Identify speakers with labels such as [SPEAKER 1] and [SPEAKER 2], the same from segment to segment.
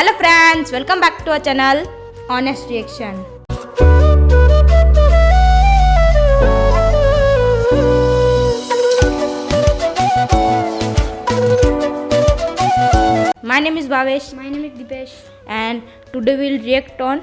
[SPEAKER 1] Hello friends, welcome back to our channel Honest Reaction. My name is Bhavesh.
[SPEAKER 2] My name is Dipesh.
[SPEAKER 1] And today we will react on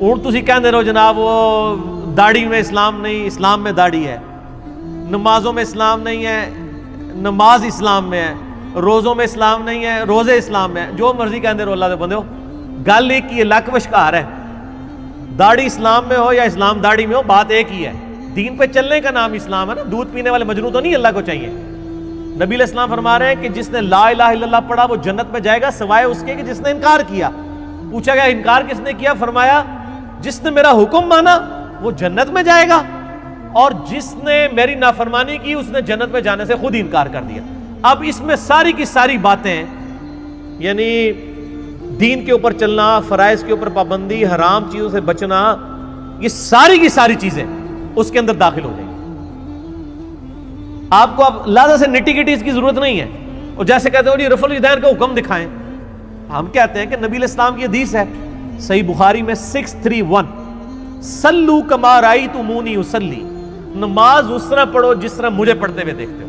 [SPEAKER 3] ہوں تسی کہندے رہو جناب وہ داڑھی میں اسلام نہیں، اسلام میں داڑھی ہے، نمازوں میں اسلام نہیں ہے، نماز اسلام میں ہے، روزوں میں اسلام نہیں ہے، روزے اسلام میں ہے، جو مرضی کہندے رہو اللہ دے بندے ہو، گل ایک ہی ہے، لک وشکار ہے، داڑھی اسلام میں ہو یا اسلام داڑھی میں ہو، بات ایک ہی ہے، دین پہ چلنے کا نام اسلام ہے نا، دودھ پینے والے مجنوں تو نہیں اللہ کو چاہیے۔ نبی علیہ السلام فرما رہے ہیں کہ جس نے لا الہ الا اللہ پڑھا وہ جنت میں جائے گا سوائے اس کے کہ جس نے انکار کیا۔ پوچھا گیا انکار کس نے کیا؟ فرمایا جس نے میرا حکم مانا وہ جنت میں جائے گا، اور جس نے میری نافرمانی کی اس نے جنت میں جانے سے خود ہی انکار کر دیا۔ اب اس میں ساری کی ساری باتیں، یعنی دین کے اوپر چلنا، فرائض کے اوپر پابندی، حرام چیزوں سے بچنا، یہ ساری کی ساری چیزیں اس کے اندر داخل ہو جائیں گی۔ آپ کو اب لہذا سے نٹی گٹی اس کی ضرورت نہیں ہے۔ اور جیسے کہتے ہو جی رفع الیدین کا حکم دکھائیں، ہم کہتے ہیں کہ نبی علیہ السلام کی حدیث ہے صحیح بخاری میں 631، صلو کما رأیتمونی اصلی، نماز اس طرح پڑھو جس طرح مجھے پڑھتے ہوئے دیکھتے ہو۔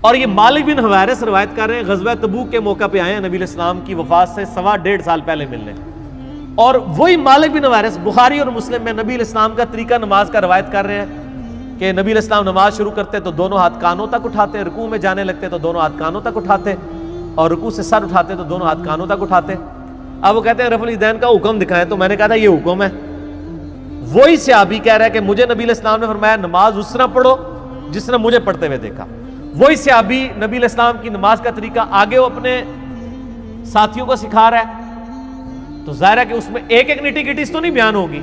[SPEAKER 3] اور یہ مالک بن حویرث روایت کر رہے ہیں، غزوہ تبوک کے موقع پہ آئے ہیں نبی علیہ السلام کی وفات سے 1.5 سال پہلے ملنے، اور وہی مالک بن حویرث بخاری اور مسلم میں نبی علیہ السلام کا طریقہ نماز کا روایت کر رہے ہیں کہ نبی علیہ السلام نماز شروع کرتے تو دونوں ہاتھ کانوں تک اٹھاتے، رکوع میں جانے لگتے تو دونوں ہاتھ کانوں تک اٹھاتے، اور رکوع سے سر اٹھاتے تو دونوں ہاتھ کانوں تک اٹھاتے۔ اب وہ کہتے ہیں رفع الیدین کا حکم دکھائیں، تو میں نے کہا تھا یہ حکم ہے۔ وہی صحابی کہہ رہا ہے کہ مجھے نبی علیہ السلام نے فرمایا نماز اس طرح پڑھو جس طرح مجھے پڑھتے ہوئے دیکھا۔ وہی صحابی نبی علیہ السلام کی نماز کا طریقہ آگے وہ اپنے ساتھیوں کو سکھا رہا ہے، تو ظاہر ہے کہ اس میں ایک ایک نٹی گٹیز تو نہیں بیان ہوگی۔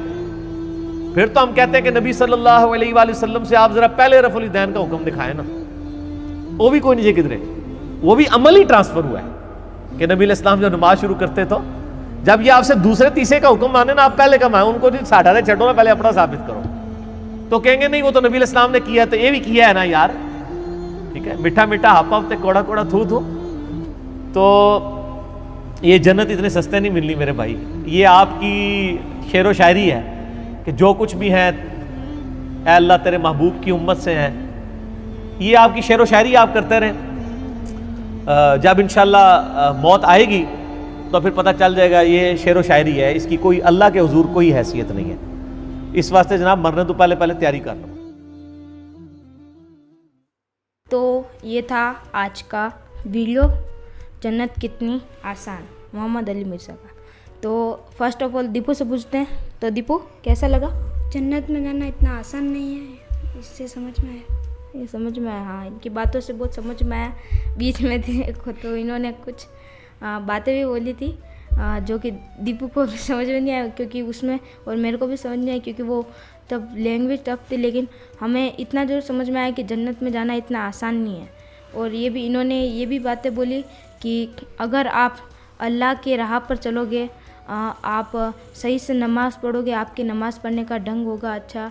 [SPEAKER 3] پھر تو ہم کہتے ہیں کہ نبی صلی اللہ علیہ وآلہ وسلم سے آپ ذرا پہلے رفع الیدین کا حکم دکھائیں نا، وہ بھی کوئی نہیں کدھرے، وہ بھی عمل ہی ٹرانسفر ہوا ہے کہ نبی علیہ السلام جب نماز شروع کرتے تو جب یہ آپ سے دوسرے تیسرے کا حکم مانے نا، آپ پہلے کا مانیں، ان کو ساٹھا دے چھٹو نا، پہلے اپنا ثابت کرو، تو کہیں گے نہیں وہ تو نبی علیہ السلام نے کیا تو یہ بھی کیا ہے نا یار، ٹھیک ہے، میٹھا میٹھا ہاپا ہفتے کوڑا کوڑا تھو تھو، تو یہ جنت اتنے سستے نہیں ملنی میرے بھائی۔ یہ آپ کی شعر و شاعری ہے کہ جو کچھ بھی ہے اے اللہ تیرے محبوب کی امت سے ہیں، یہ آپ کی شعر و شاعری آپ کرتے رہیں، جب انشاءاللہ موت آئے گی تو پھر پتہ چل جائے گا یہ شعر و شاعری ہے، اس کی کوئی اللہ کے حضور کوئی حیثیت نہیں ہے۔ اس واسطے جناب مرنے تو پہلے پہلے تیاری کر لو۔
[SPEAKER 1] تو یہ تھا آج کا ویڈیو، جنت کتنی آسان، محمد علی مرزا کا۔ تو فرسٹ آف آل دیپو سے پوچھتے ہیں، تو دیپو کیسا لگا؟
[SPEAKER 2] جنت میں جانا اتنا آسان نہیں ہے، اس سے سمجھ میں آیا،
[SPEAKER 1] یہ سمجھ میں آیا، ہاں ان کی باتوں سے بہت سمجھ میں آیا۔ بیچ میں تھے تو انہوں نے کچھ باتیں بھی بولی تھی جو کہ دیپو کو بھی سمجھ میں نہیں آیا، کیونکہ اس میں، اور میرے کو بھی سمجھ نہیں آئی کیونکہ وہ تب لینگویج ٹف تھی، لیکن ہمیں اتنا ضرور سمجھ میں آیا کہ جنت میں جانا اتنا آسان نہیں ہے۔ اور یہ بھی انہوں نے یہ بھی باتیں بولی کہ اگر آپ اللہ کے راہ پر چلو گے، آپ صحیح سے نماز پڑھو گے، آپ کی نماز پڑھنے کا ڈھنگ ہوگا اچھا،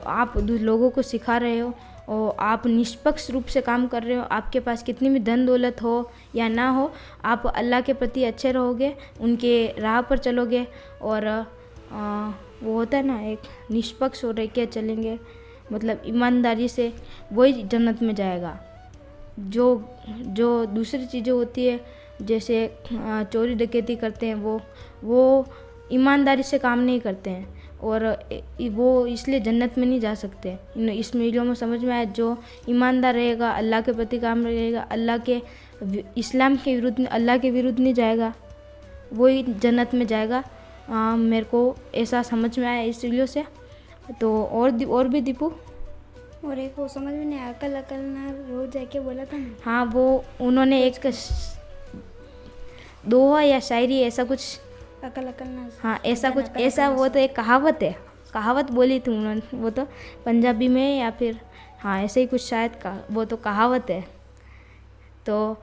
[SPEAKER 1] آپ لوگوں کو سکھا رہے ہو، اور آپ نشپکش روپ سے کام کر رہے ہو، آپ کے پاس کتنی بھی دھن دولت ہو یا نہ ہو، آپ اللہ کے پرتی اچھے رہو گے، ان کے راہ پر چلو گے، اور وہ ہوتا ہے نا ایک نشپکش ہو رہ کے چلیں گے، مطلب ایمانداری سے، وہی جنت میں جائے گا۔ جو دوسری چیزیں ہوتی ہے جیسے چوری ڈکیتی کرتے ہیں، وہ ایمانداری سے کام نہیں کرتے ہیں، اور وہ اس لیے جنت میں نہیں جا سکتے۔ اس ویڈیو میں سمجھ میں آیا جو ایماندار رہے گا، اللہ کے پرتی کام رہے گا، اللہ کے اسلام کے ورودھ، اللہ کے ورودھ نہیں جائے گا، وہی جنت میں جائے گا۔ میرے کو ایسا سمجھ میں آیا اس ویڈیو سے۔ تو اور بھی دیپو؟
[SPEAKER 2] اور ایک وہ سمجھ میں نہیں آیا، عقل نہ روز جا کے بولا تھا نا،
[SPEAKER 1] ہاں وہ انہوں نے ایک دوہا یا شاعری ایسا کچھ،
[SPEAKER 2] عقل نہ،
[SPEAKER 1] ہاں ایسا کچھ، ایسا وہ تو ایک کہاوت ہے، کہاوت بولی تھی انہوں نے، وہ تو پنجابی میں یا پھر ہاں ایسے ہی کچھ شاید وہ تو کہاوت ہے۔ تو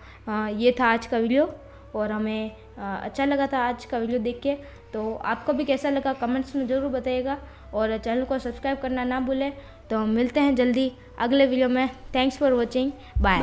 [SPEAKER 1] یہ تھا آج کا ویڈیو، اور ہمیں اچھا لگا تھا آج کا ویڈیو دیکھ کے۔ تو آپ کو بھی کیسا لگا کمنٹس میں ضرور بتائیے گا، اور چینل کو سبسکرائب کرنا نہ بھولیں۔ تو ملتے ہیں جلدی اگلے ویڈیو میں۔ Thanks for watching, bye.